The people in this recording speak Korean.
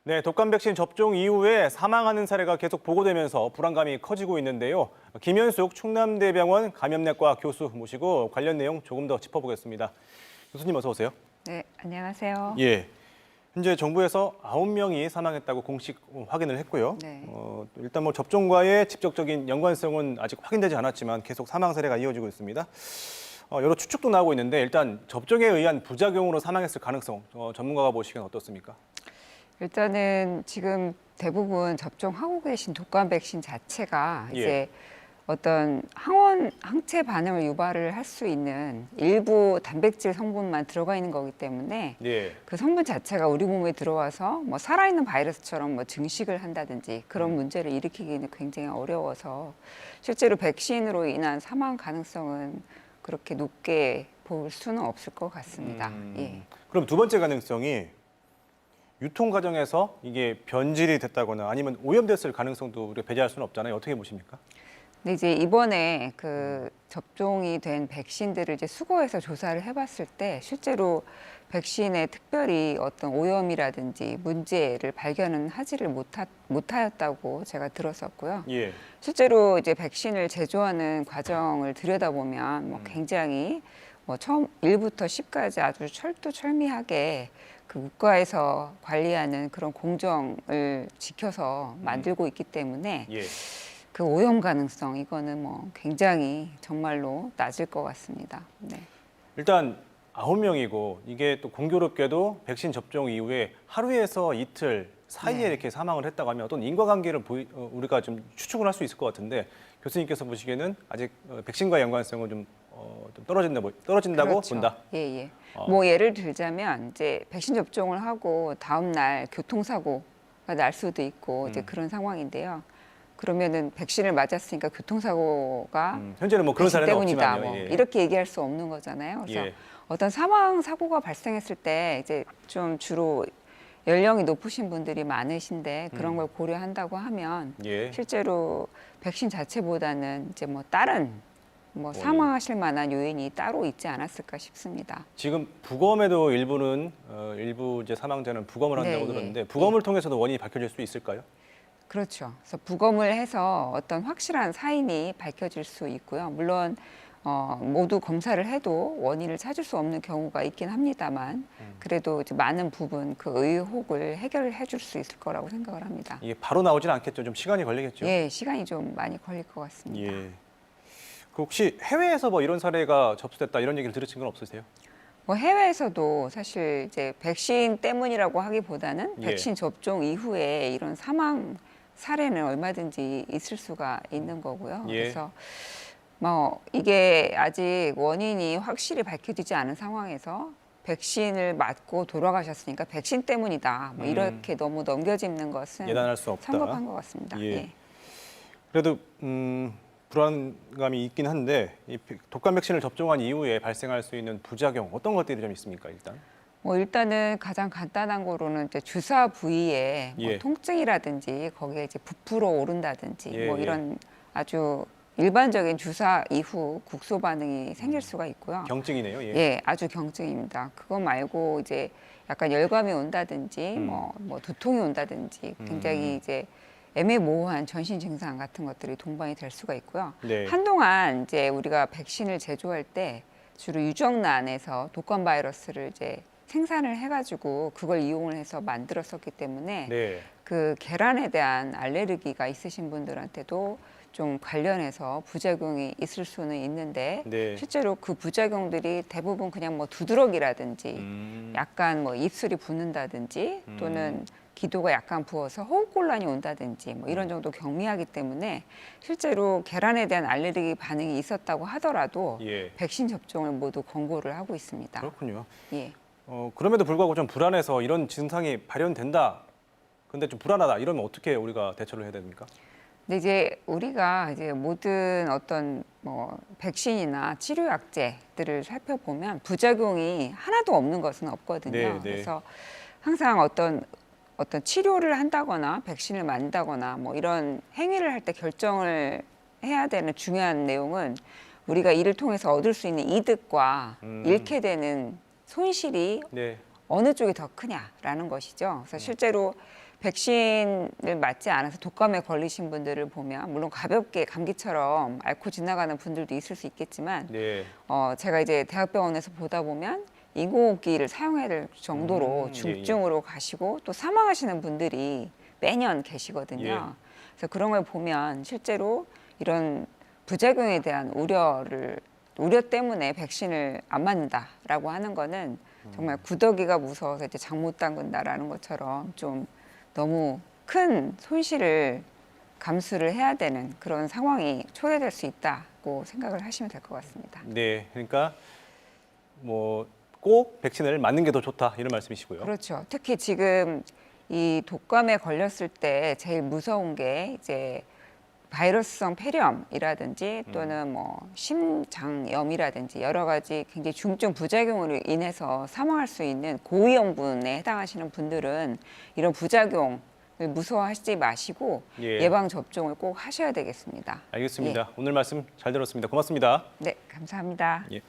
네, 독감 백신 접종 이후에 사망하는 사례가 계속 보고되면서 불안감이 커지고 있는데요. 김현숙 충남대병원 감염내과 교수 모시고 관련 내용 조금 더 짚어보겠습니다. 교수님 어서 오세요. 네, 안녕하세요. 예, 현재 정부에서 9명이 사망했다고 공식 확인을 했고요. 네. 일단 접종과의 직접적인 연관성은 아직 확인되지 않았지만 계속 사망 사례가 이어지고 있습니다. 여러 추측도 나오고 있는데 일단 접종에 의한 부작용으로 사망했을 가능성 전문가가 보시기엔 어떻습니까? 일단은 지금 대부분 접종하고 계신 독감 백신 자체가 이제 어떤 항체 반응을 유발을 할 수 있는 일부 단백질 성분만 들어가 있는 거기 때문에 그 성분 자체가 우리 몸에 들어와서 살아있는 바이러스처럼 증식을 한다든지 그런 문제를 일으키기는 굉장히 어려워서 실제로 백신으로 인한 사망 가능성은 그렇게 높게 볼 수는 없을 것 같습니다. 예. 그럼 두 번째 가능성이 유통 과정에서 이게 변질이 됐다거나 아니면 오염됐을 가능성도 우리가 배제할 수는 없잖아요. 어떻게 보십니까? 근데 이제 이번에 그 접종이 된 백신들을 이제 수거해서 조사를 해봤을 때 실제로 백신에 특별히 어떤 오염이라든지 문제를 발견은 하지를 못하였다고 제가 들었었고요. 예. 실제로 이제 백신을 제조하는 과정을 들여다보면 굉장히 처음 1부터 10까지 아주 철두철미하게 그 국가에서 관리하는 그런 공정을 지켜서 만들고 있기 때문에 그 오염 가능성 이거는 굉장히 정말로 낮을 것 같습니다. 네. 일단 9명이고 이게 또 공교롭게도 백신 접종 이후에 하루에서 이틀 사이에 이렇게 사망을 했다고 하면 어떤 인과관계를 우리가 좀 추측을 할 수 있을 것 같은데 교수님께서 보시기에는 아직 백신과의 연관성은 좀 떨어진다고 그렇죠. 본다. 예. 예를 들자면 이제 백신 접종을 하고 다음 날 교통사고가 날 수도 있고 이제 그런 상황인데요. 그러면은 백신을 맞았으니까 교통사고가 현재는 그런 사례는 때문이다. 없지만요. 이렇게 얘기할 수 없는 거잖아요. 그래서 어떤 사망 사고가 발생했을 때 이제 좀 주로 연령이 높으신 분들이 많으신데 그런 걸 고려한다고 하면 실제로 백신 자체보다는 이제 다른 사망하실 만한 요인이 따로 있지 않았을까 싶습니다. 지금 부검에도 일부 이제 사망자는 부검을 한다고 들었는데 부검을 통해서도 원인이 밝혀질 수 있을까요? 그렇죠. 그래서 부검을 해서 어떤 확실한 사인이 밝혀질 수 있고요. 물론 모두 검사를 해도 원인을 찾을 수 없는 경우가 있긴 합니다만 그래도 이제 많은 부분 그 의혹을 해결해 줄 수 있을 거라고 생각을 합니다. 이게 바로 나오진 않겠죠. 좀 시간이 걸리겠죠. 예, 시간이 좀 많이 걸릴 것 같습니다. 그 혹시 해외에서 이런 사례가 접수됐다 이런 얘기를 들으신 건 없으세요? 해외에서도 사실 이제 백신 때문이라고 하기보다는 백신 접종 이후에 이런 사망 사례는 얼마든지 있을 수가 있는 거고요. 그래서 이게 아직 원인이 확실히 밝혀지지 않은 상황에서 백신을 맞고 돌아가셨으니까 백신 때문이다. 이렇게 너무 넘겨짚는 것은 예단할 수 없다. 성급한 것 같습니다. 그래도 불안감이 있긴 한데 이 독감 백신을 접종한 이후에 발생할 수 있는 부작용 어떤 것들이 좀 있습니까, 일단? 일단은 가장 간단한 거로는 이제 주사 부위에 통증이라든지 거기에 이제 부풀어 오른다든지 이런 아주 일반적인 주사 이후 국소 반응이 생길 수가 있고요. 경증이네요. 아주 경증입니다. 그거 말고 이제 약간 열감이 온다든지 두통이 온다든지 굉장히 이제 애매모호한 전신 증상 같은 것들이 동반이 될 수가 있고요. 한동안 이제 우리가 백신을 제조할 때 주로 유정란에서 독감 바이러스를 이제 생산을 해가지고 그걸 이용을 해서 만들었었기 때문에 그 계란에 대한 알레르기가 있으신 분들한테도 좀 관련해서 부작용이 있을 수는 있는데 실제로 그 부작용들이 대부분 그냥 두드러기라든지 약간 입술이 붓는다든지 또는 기도가 약간 부어서 호흡곤란이 온다든지 이런 정도 경미하기 때문에 실제로 계란에 대한 알레르기 반응이 있었다고 하더라도 백신 접종을 모두 권고를 하고 있습니다. 그렇군요. 예. 그럼에도 불구하고 좀 불안해서 이런 증상이 발현된다. 근데 좀 불안하다. 이러면 어떻게 우리가 대처를 해야 됩니까? 근데 이제 우리가 이제 모든 어떤 백신이나 치료약제들을 살펴보면 부작용이 하나도 없는 것은 없거든요. 그래서 항상 어떤 치료를 한다거나 백신을 맞는다거나 이런 행위를 할 때 결정을 해야 되는 중요한 내용은 우리가 이를 통해서 얻을 수 있는 이득과 잃게 되는 손실이 어느 쪽이 더 크냐라는 것이죠. 그래서 실제로 백신을 맞지 않아서 독감에 걸리신 분들을 보면 물론 가볍게 감기처럼 앓고 지나가는 분들도 있을 수 있겠지만 네. 제가 이제 대학병원에서 보다 보면 인공호흡기를 사용해야 될 정도로 중증으로 가시고 또 사망하시는 분들이 매년 계시거든요. 예. 그래서 그런 걸 보면 실제로 이런 부작용에 대한 우려 때문에 백신을 안 맞는다라고 하는 거는 정말 구더기가 무서워서 이제 장 못 담근다라는 것처럼 좀 너무 큰 손실을 감수를 해야 되는 그런 상황이 초래될 수 있다고 생각을 하시면 될 것 같습니다. 네. 그러니까 뭐 꼭 백신을 맞는 게 더 좋다 이런 말씀이시고요. 그렇죠. 특히 지금 이 독감에 걸렸을 때 제일 무서운 게 이제 바이러스성 폐렴이라든지 또는 뭐 심장염이라든지 여러 가지 굉장히 중증 부작용으로 인해서 사망할 수 있는 고위험군에 해당하시는 분들은 이런 부작용을 무서워하시지 마시고 예. 예방 접종을 꼭 하셔야 되겠습니다. 알겠습니다. 오늘 말씀 잘 들었습니다. 고맙습니다. 네, 감사합니다. 예.